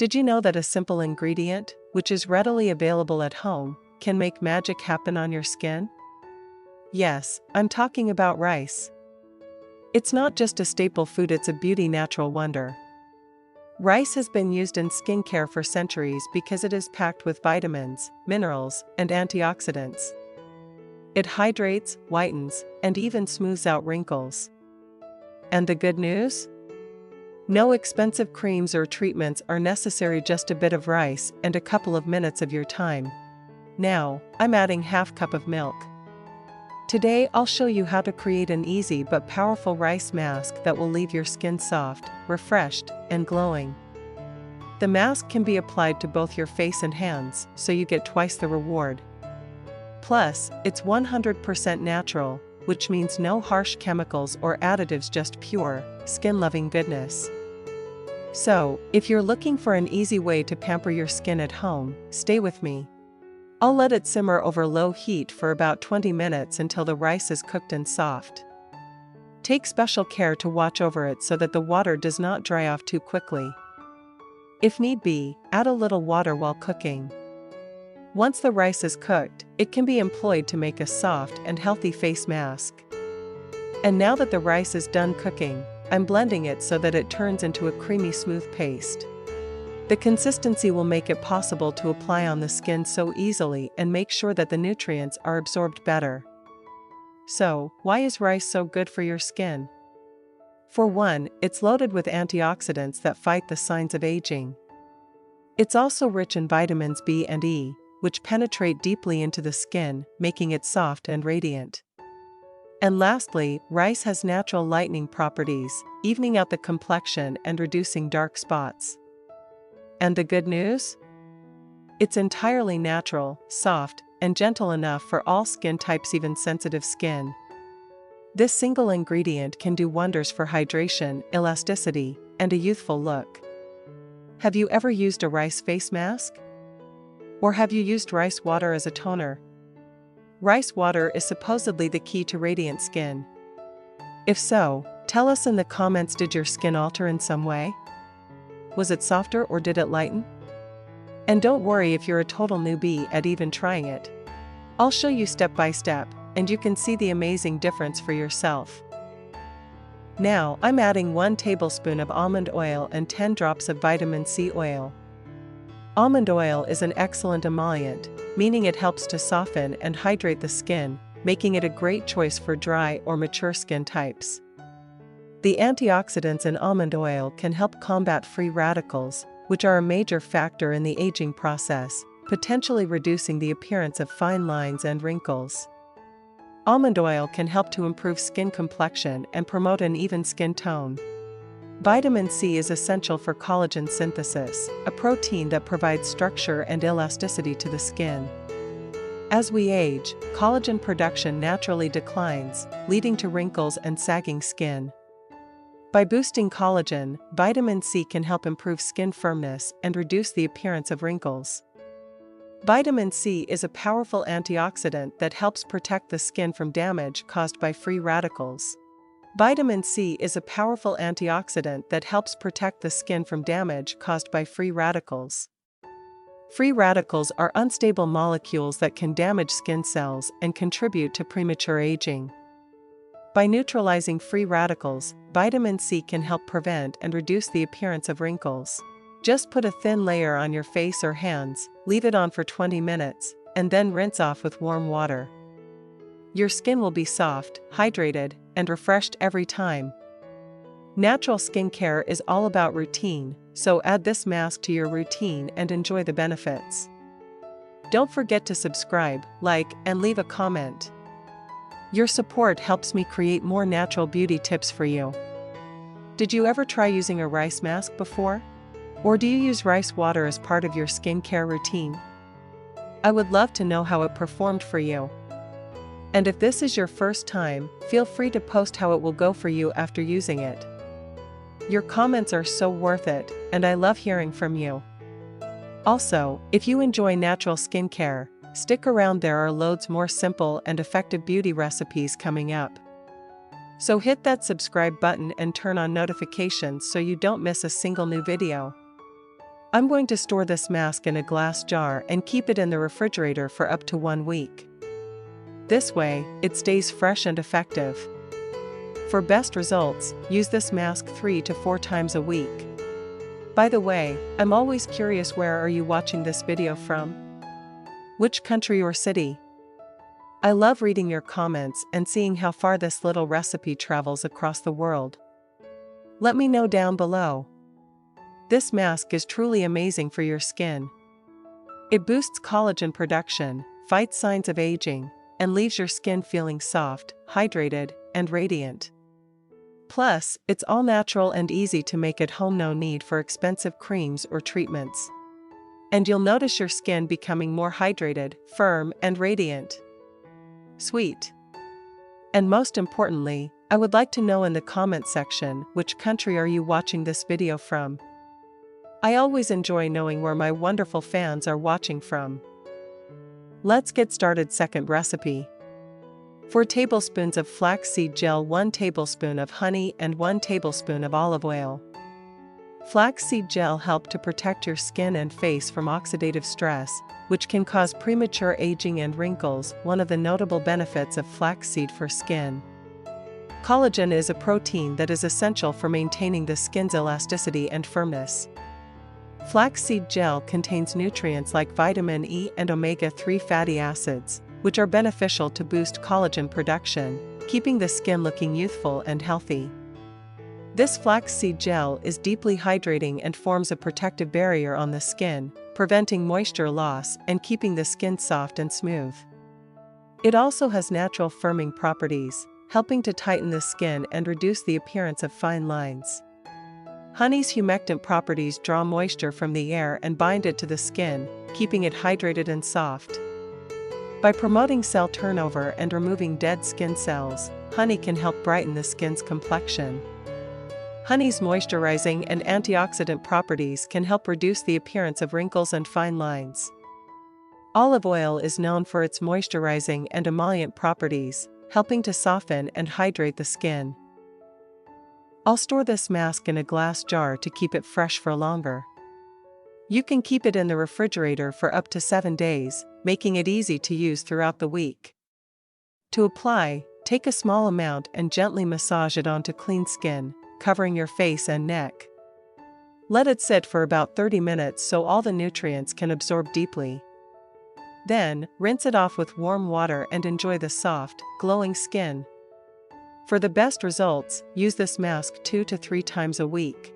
Did you know that a simple ingredient, which is readily available at home, can make magic happen on your skin? Yes, I'm talking about rice. It's not just a staple food, it's a beauty natural wonder. Rice has been used in skincare for centuries because it is packed with vitamins, minerals, and antioxidants. It hydrates, whitens, and even smooths out wrinkles. And the good news? No expensive creams or treatments are necessary, just a bit of rice and a couple of minutes of your time. Now, I'm adding half cup of milk. Today I'll show you how to create an easy but powerful rice mask that will leave your skin soft, refreshed, and glowing. The mask can be applied to both your face and hands, so you get twice the reward. Plus, it's 100% natural, which means no harsh chemicals or additives, just pure, skin-loving goodness. So, if you're looking for an easy way to pamper your skin at home, stay with me. I'll let it simmer over low heat for about 20 minutes until the rice is cooked and soft. Take special care to watch over it so that the water does not dry off too quickly. If need be, add a little water while cooking. Once the rice is cooked, it can be employed to make a soft and healthy face mask. And now that the rice is done cooking, I'm blending it so that it turns into a creamy smooth paste. The consistency will make it possible to apply on the skin so easily and make sure that the nutrients are absorbed better. So, why is rice so good for your skin? For one, it's loaded with antioxidants that fight the signs of aging. It's also rich in vitamins B and E, which penetrate deeply into the skin, making it soft and radiant. And lastly, rice has natural lightening properties, evening out the complexion and reducing dark spots. And the good news? It's entirely natural, soft, and gentle enough for all skin types, even sensitive skin. This single ingredient can do wonders for hydration, elasticity, and a youthful look. Have you ever used a rice face mask? Or have you used rice water as a toner? Rice water is supposedly the key to radiant skin. If so, tell us in the comments, did your skin alter in some way? Was it softer or did it lighten? And don't worry if you're a total newbie at even trying it. I'll show you step by step, and you can see the amazing difference for yourself. Now, I'm adding 1 tablespoon of almond oil and 10 drops of vitamin C oil. Almond oil is an excellent emollient, meaning it helps to soften and hydrate the skin, making it a great choice for dry or mature skin types. The antioxidants in almond oil can help combat free radicals, which are a major factor in the aging process, potentially reducing the appearance of fine lines and wrinkles. Almond oil can help to improve skin complexion and promote an even skin tone. Vitamin C is essential for collagen synthesis, a protein that provides structure and elasticity to the skin. As we age, collagen production naturally declines, leading to wrinkles and sagging skin. By boosting collagen, vitamin C can help improve skin firmness and reduce the appearance of wrinkles. Vitamin C is a powerful antioxidant that helps protect the skin from damage caused by free radicals. Vitamin C is a powerful antioxidant that helps protect the skin from damage caused by free radicals. Free radicals are unstable molecules that can damage skin cells and contribute to premature aging. By neutralizing free radicals, vitamin C can help prevent and reduce the appearance of wrinkles. Just put a thin layer on your face or hands, leave it on for 20 minutes, and then rinse off with warm water. Your skin will be soft, hydrated, and refreshed every time. Natural skincare is all about routine, so add this mask to your routine and enjoy the benefits. Don't forget to subscribe, like, and leave a comment. Your support helps me create more natural beauty tips for you. Did you ever try using a rice mask before? Or do you use rice water as part of your skincare routine? I would love to know how it performed for you. And if this is your first time, feel free to post how it will go for you after using it. Your comments are so worth it, and I love hearing from you. Also, if you enjoy natural skincare, stick around, there are loads more simple and effective beauty recipes coming up. So hit that subscribe button and turn on notifications so you don't miss a single new video. I'm going to store this mask in a glass jar and keep it in the refrigerator for up to 1 week. This way, it stays fresh and effective. For best results, use this mask 3 to 4 times a week. By the way, I'm always curious, where are you watching this video from? Which country or city? I love reading your comments and seeing how far this little recipe travels across the world. Let me know down below. This mask is truly amazing for your skin. It boosts collagen production, fights signs of aging, and leaves your skin feeling soft, hydrated, and radiant. Plus, it's all natural and easy to make at home, no need for expensive creams or treatments. And you'll notice your skin becoming more hydrated, firm, and radiant. Sweet. And most importantly, I would like to know in the comment section, which country are you watching this video from? I always enjoy knowing where my wonderful fans are watching from. Let's get started. Second recipe. 4 tablespoons of flaxseed gel, 1 tablespoon of honey, and 1 tablespoon of olive oil. Flaxseed gel helps to protect your skin and face from oxidative stress, which can cause premature aging and wrinkles. One of the notable benefits of flaxseed for skin. Collagen is a protein that is essential for maintaining the skin's elasticity and firmness. Flaxseed gel contains nutrients like vitamin E and omega-3 fatty acids, which are beneficial to boost collagen production, keeping the skin looking youthful and healthy. This flaxseed gel is deeply hydrating and forms a protective barrier on the skin, preventing moisture loss and keeping the skin soft and smooth. It also has natural firming properties, helping to tighten the skin and reduce the appearance of fine lines. Honey's humectant properties draw moisture from the air and bind it to the skin, keeping it hydrated and soft. By promoting cell turnover and removing dead skin cells, honey can help brighten the skin's complexion. Honey's moisturizing and antioxidant properties can help reduce the appearance of wrinkles and fine lines. Olive oil is known for its moisturizing and emollient properties, helping to soften and hydrate the skin. I'll store this mask in a glass jar to keep it fresh for longer. You can keep it in the refrigerator for up to 7 days, making it easy to use throughout the week. To apply, take a small amount and gently massage it onto clean skin, covering your face and neck. Let it sit for about 30 minutes so all the nutrients can absorb deeply. Then, rinse it off with warm water and enjoy the soft, glowing skin. For the best results, use this mask 2 to 3 times a week.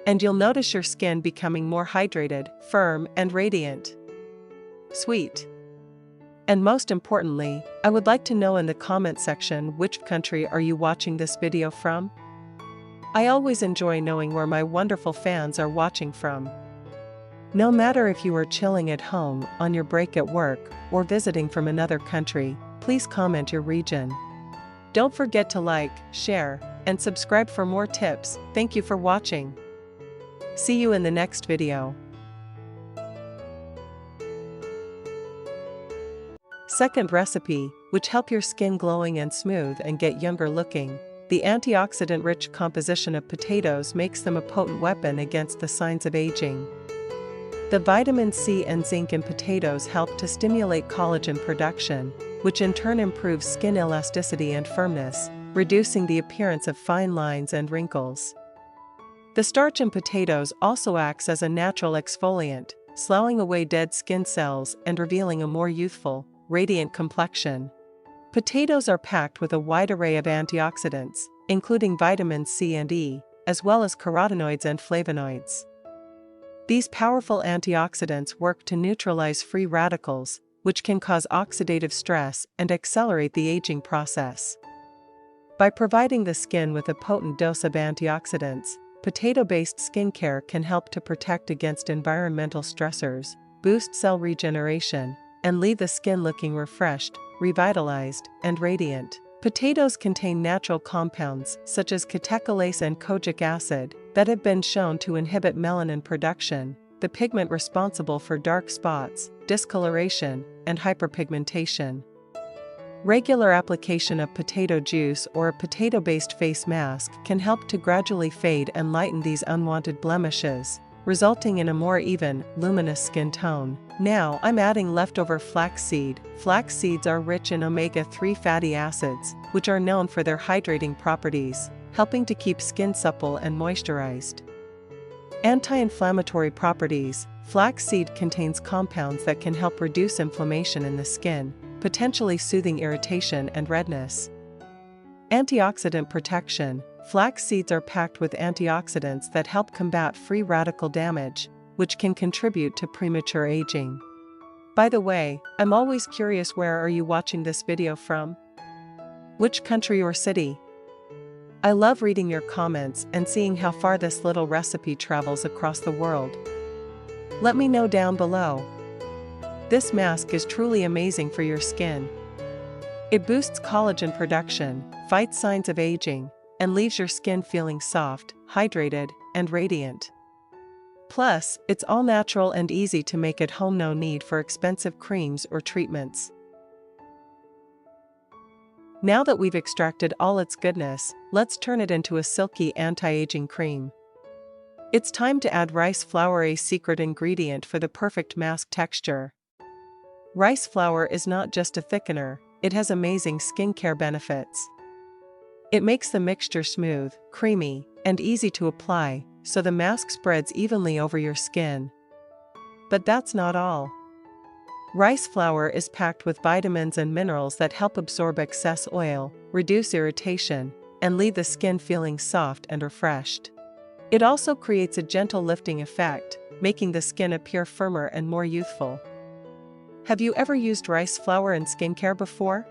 And you'll notice your skin becoming more hydrated, firm, and radiant. Sweet. And most importantly, I would like to know in the comment section, which country are you watching this video from? I always enjoy knowing where my wonderful fans are watching from. No matter if you are chilling at home, on your break at work, or visiting from another country, please comment your region. Don't forget to like, share, and subscribe for more tips. Thank you for watching. See you in the next video. Second recipe, which help your skin glowing and smooth and get younger looking. The antioxidant-rich composition of potatoes makes them a potent weapon against the signs of aging. The vitamin C and zinc in potatoes help to stimulate collagen production, which in turn improves skin elasticity and firmness, reducing the appearance of fine lines and wrinkles. The starch in potatoes also acts as a natural exfoliant, sloughing away dead skin cells and revealing a more youthful, radiant complexion. Potatoes are packed with a wide array of antioxidants, including vitamins C and E, as well as carotenoids and flavonoids. These powerful antioxidants work to neutralize free radicals, which can cause oxidative stress and accelerate the aging process. By providing the skin with a potent dose of antioxidants, potato-based skincare can help to protect against environmental stressors, boost cell regeneration, and leave the skin looking refreshed, revitalized, and radiant. Potatoes contain natural compounds such as catecholase and kojic acid that have been shown to inhibit melanin production, the pigment responsible for dark spots, discoloration, and hyperpigmentation. Regular application of potato juice or a potato-based face mask can help to gradually fade and lighten these unwanted blemishes, resulting in a more even, luminous skin tone. Now I'm adding leftover flaxseed. Flax seeds are rich in omega-3 fatty acids, which are known for their hydrating properties, helping to keep skin supple and moisturized. Anti-inflammatory properties. Flaxseed contains compounds that can help reduce inflammation in the skin, potentially soothing irritation and redness. Antioxidant protection. Flax seeds are packed with antioxidants that help combat free radical damage, which can contribute to premature aging. By the way, I'm always curious, where are you watching this video from? Which country or city? I love reading your comments and seeing how far this little recipe travels across the world. Let me know down below. This mask is truly amazing for your skin. It boosts collagen production, fights signs of aging, and leaves your skin feeling soft, hydrated, and radiant. Plus, it's all natural and easy to make at home, no need for expensive creams or treatments. Now that we've extracted all its goodness, let's turn it into a silky anti-aging cream. It's time to add rice flour, a secret ingredient for the perfect mask texture. Rice flour is not just a thickener, it has amazing skincare benefits. It makes the mixture smooth, creamy, and easy to apply, so the mask spreads evenly over your skin. But that's not all. Rice flour is packed with vitamins and minerals that help absorb excess oil, reduce irritation, and leave the skin feeling soft and refreshed. It also creates a gentle lifting effect, making the skin appear firmer and more youthful. Have you ever used rice flour in skincare before?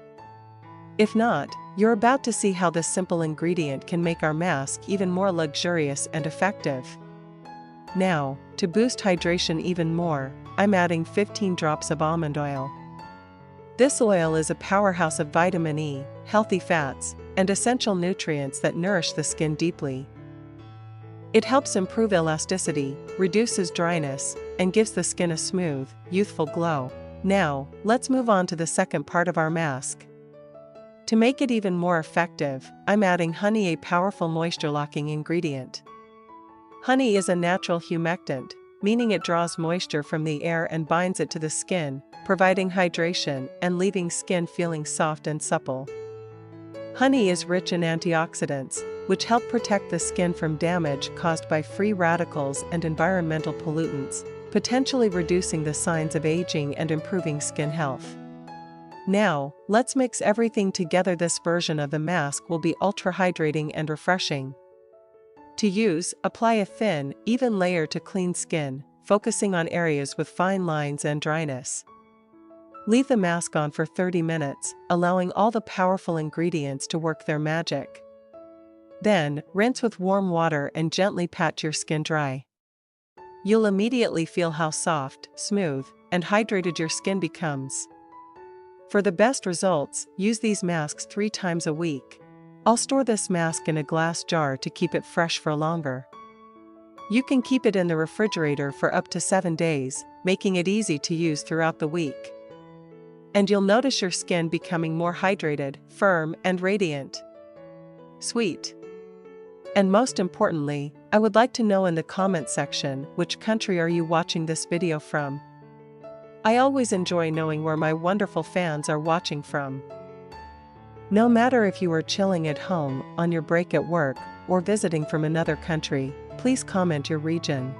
If not, you're about to see how this simple ingredient can make our mask even more luxurious and effective. Now, to boost hydration even more, I'm adding 15 drops of almond oil. This oil is a powerhouse of vitamin E, healthy fats, and essential nutrients that nourish the skin deeply. It helps improve elasticity, reduces dryness, and gives the skin a smooth, youthful glow. Now, let's move on to the second part of our mask. To make it even more effective, I'm adding honey, a powerful moisture-locking ingredient. Honey is a natural humectant, meaning it draws moisture from the air and binds it to the skin, providing hydration and leaving skin feeling soft and supple. Honey is rich in antioxidants, which help protect the skin from damage caused by free radicals and environmental pollutants, potentially reducing the signs of aging and improving skin health. Now, let's mix everything together. This version of the mask will be ultra hydrating and refreshing. To use, apply a thin, even layer to clean skin, focusing on areas with fine lines and dryness. Leave the mask on for 30 minutes, allowing all the powerful ingredients to work their magic. Then, rinse with warm water and gently pat your skin dry. You'll immediately feel how soft, smooth, and hydrated your skin becomes. For the best results, use these masks 3 times a week. I'll store this mask in a glass jar to keep it fresh for longer. You can keep it in the refrigerator for up to 7 days, making it easy to use throughout the week. And you'll notice your skin becoming more hydrated, firm, and radiant. Sweet. And most importantly, I would like to know in the comment section, which country are you watching this video from? I always enjoy knowing where my wonderful fans are watching from. No matter if you are chilling at home, on your break at work, or visiting from another country, please comment your region.